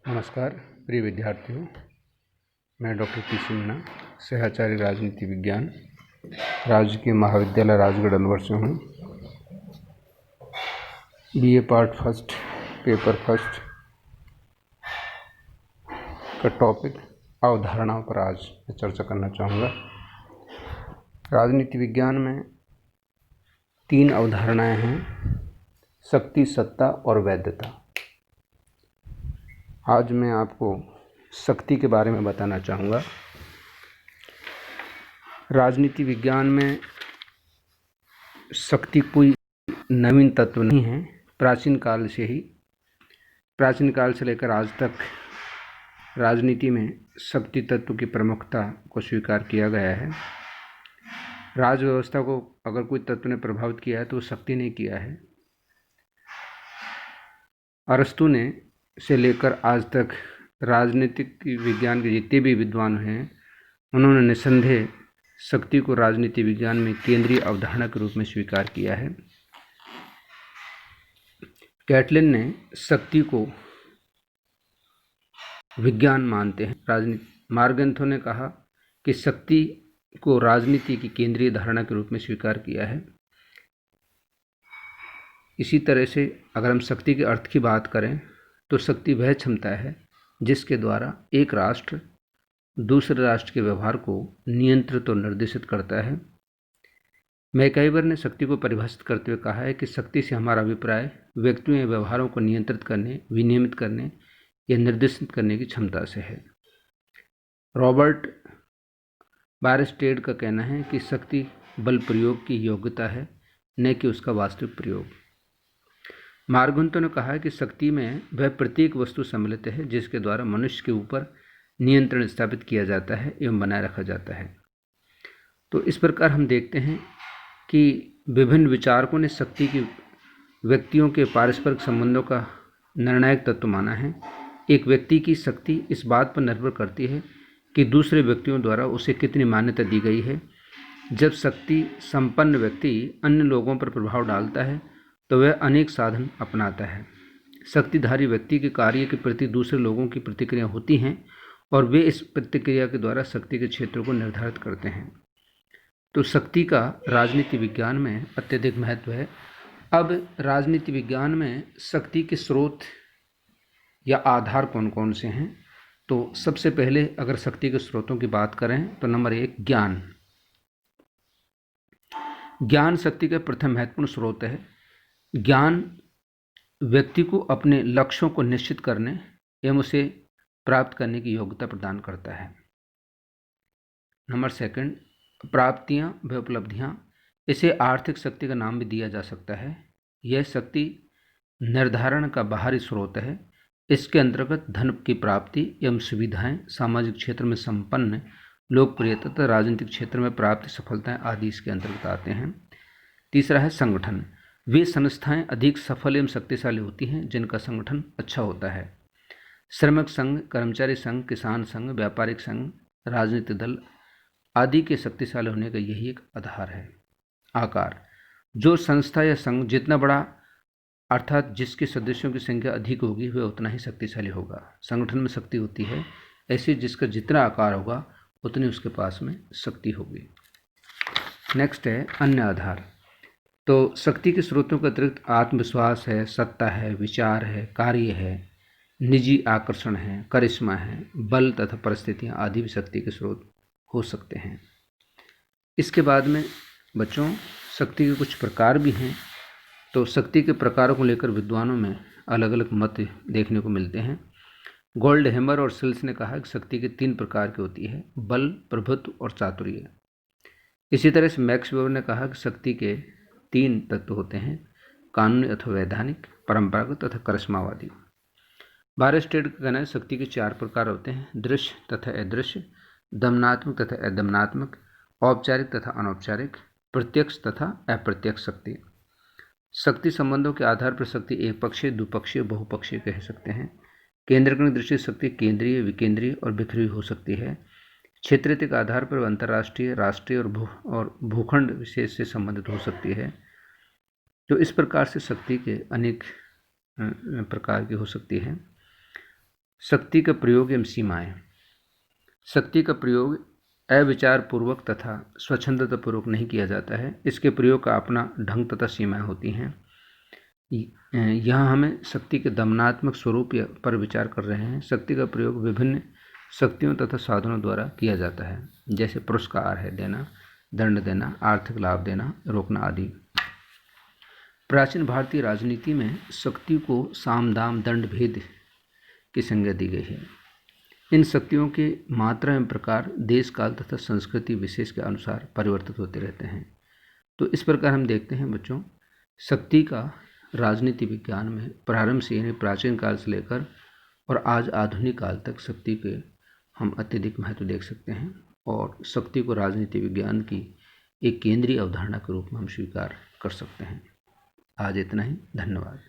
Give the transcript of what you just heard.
नमस्कार प्रिय विद्यार्थियों, मैं डॉक्टर पी.सी. मीणा, सहआचार्य राजनीति विज्ञान, राजकीय महाविद्यालय राजगढ़ अलवर से हूँ। BA part first, paper first का टॉपिक अवधारणाओं पर आज मैं चर्चा करना चाहूँगा। राजनीति विज्ञान में 3 अवधारणाएं हैं: शक्ति, सत्ता और वैधता। आज मैं आपको शक्ति के बारे में बताना चाहूँगा। राजनीति विज्ञान में शक्ति कोई नवीन तत्व नहीं है। प्राचीन काल से लेकर आज तक राजनीति में शक्ति तत्व की प्रमुखता को स्वीकार किया गया है। राज व्यवस्था को अगर कोई तत्व ने प्रभावित किया है तो शक्ति ने किया है। अरस्तु ने से लेकर आज तक राजनीतिक विज्ञान के जितने भी विद्वान हैं, उन्होंने निस्संदेह शक्ति को राजनीति विज्ञान में केंद्रीय अवधारणा के रूप में स्वीकार किया है। कैटलिन ने शक्ति को विज्ञान मानते हैं। मार्गन्थो ने कहा कि शक्ति को राजनीति की केंद्रीय धारणा के रूप में स्वीकार किया है। इसी तरह से अगर हम शक्ति के अर्थ की बात करें तो शक्ति वह क्षमता है जिसके द्वारा एक राष्ट्र दूसरे राष्ट्र के व्यवहार को नियंत्रित और निर्देशित करता है। मैकाइवर ने शक्ति को परिभाषित करते हुए कहा है कि शक्ति से हमारा अभिप्राय व्यक्तियों या व्यवहारों को नियंत्रित करने, विनियमित करने या निर्देशित करने की क्षमता से है। रॉबर्ट बायरस्टेड का कहना है कि शक्ति बल प्रयोग की योग्यता है, न कि उसका वास्तविक प्रयोग। मार्गन्तो ने कहा है कि शक्ति में वह प्रत्येक वस्तु सम्मिलित है जिसके द्वारा मनुष्य के ऊपर नियंत्रण स्थापित किया जाता है एवं बनाए रखा जाता है। तो इस प्रकार हम देखते हैं कि विभिन्न विचारकों ने शक्ति की व्यक्तियों के पारस्परिक संबंधों का निर्णायक तत्व माना है। एक व्यक्ति की शक्ति इस बात पर निर्भर करती है कि दूसरे व्यक्तियों द्वारा उसे कितनी मान्यता दी गई है। जब शक्ति संपन्न व्यक्ति अन्य लोगों पर प्रभाव डालता है तो वह अनेक साधन अपनाता है। शक्तिधारी व्यक्ति के कार्य के प्रति दूसरे लोगों की प्रतिक्रिया होती हैं और वे इस प्रतिक्रिया के द्वारा शक्ति के क्षेत्र को निर्धारित करते हैं। तो शक्ति का राजनीति विज्ञान में अत्यधिक महत्व है। अब राजनीति विज्ञान में शक्ति के स्रोत या आधार कौन कौन से हैं? तो सबसे पहले अगर शक्ति के स्रोतों की बात करें तो नंबर 1 ज्ञान। ज्ञान शक्ति का प्रथम महत्वपूर्ण स्रोत है। ज्ञान व्यक्ति को अपने लक्ष्यों को निश्चित करने एवं उसे प्राप्त करने की योग्यता प्रदान करता है। नंबर 2 प्राप्तियां व उपलब्धियां। इसे आर्थिक शक्ति का नाम भी दिया जा सकता है। यह शक्ति निर्धारण का बाहरी स्रोत है। इसके अंतर्गत धन की प्राप्ति एवं सुविधाएं, सामाजिक क्षेत्र में संपन्न लोकप्रियता तथा राजनीतिक क्षेत्र में प्राप्त सफलताएं आदि इसके अंतर्गत आते हैं। तीसरा है संगठन। वे संस्थाएं अधिक सफल एवं शक्तिशाली होती हैं जिनका संगठन अच्छा होता है। श्रमिक संघ, कर्मचारी संघ, किसान संघ, व्यापारिक संघ, राजनीतिक दल आदि के शक्तिशाली होने का यही एक आधार है। आकार। जो संस्था या संघ जितना बड़ा अर्थात जिसके सदस्यों की संख्या अधिक होगी वह उतना ही शक्तिशाली होगा। संगठन में शक्ति होती है, ऐसे जिसका जितना आकार होगा उतनी उसके पास में शक्ति होगी। नेक्स्ट है अन्य आधार। तो शक्ति के स्रोतों के अतिरिक्त आत्मविश्वास है, सत्ता है, विचार है, कार्य है, निजी आकर्षण है, करिश्मा है, बल तथा परिस्थितियां आदि भी शक्ति के स्रोत हो सकते हैं। इसके बाद में बच्चों शक्ति के कुछ प्रकार भी हैं। तो शक्ति के प्रकारों को लेकर विद्वानों में अलग अलग मत देखने को मिलते हैं। गोल्डहैमर और सिल्स ने कहा कि शक्ति के 3 प्रकार की होती है: बल, प्रभुत्व और चातुर्य। इसी तरह से मैक्स वेबर ने कहा कि शक्ति के 3 तत्व होते हैं: कानूनी अथवा वैधानिक, परंपरागत तथा करिश्मावादी। बायरस्टेड का कहना है शक्ति के 4 प्रकार होते हैं: दृश्य तथा अदृश्य, दमनात्मक तथा अदमनात्मक, औपचारिक तथा अनौपचारिक, प्रत्यक्ष तथा अप्रत्यक्ष शक्ति। शक्ति संबंधों के आधार पर शक्ति एक पक्षीय, द्विपक्षीय, बहुपक्षीय कह सकते हैं। केंद्रीकरण की दृष्टि से शक्ति केंद्रीय, विकेंद्रीय और बिखरी हो सकती है। क्षेत्रीय के आधार पर अंतर्राष्ट्रीय, राष्ट्रीय और भूखंड विशेष से संबंधित हो सकती है। तो इस प्रकार से शक्ति के अनेक प्रकार की हो सकती है। शक्ति का प्रयोग एवं सीमाएं। शक्ति का प्रयोग अविचारपूर्वक तथा स्वच्छंदतापूर्वक नहीं किया जाता है। इसके प्रयोग का अपना ढंग तथा सीमाएं होती हैं। यहाँ हमें शक्ति के दमनात्मक स्वरूप पर विचार कर रहे हैं। शक्ति का प्रयोग विभिन्न शक्तियों तथा साधनों द्वारा किया जाता है, जैसे पुरस्कार है देना, दंड देना, आर्थिक लाभ देना, रोकना आदि। प्राचीन भारतीय राजनीति में शक्ति को साम दाम दंड भेद की संज्ञा दी गई है। इन शक्तियों के मात्रा एवं प्रकार देश काल तथा संस्कृति विशेष के अनुसार परिवर्तित होते रहते हैं। तो इस प्रकार हम देखते हैं बच्चों, शक्ति का राजनीति विज्ञान में प्रारंभ से यानी प्राचीन काल से लेकर और आज आधुनिक काल तक शक्ति के हम अत्यधिक महत्व देख सकते हैं और शक्ति को राजनीति विज्ञान की एक केंद्रीय अवधारणा के रूप में हम स्वीकार कर सकते हैं। आज इतना ही। धन्यवाद।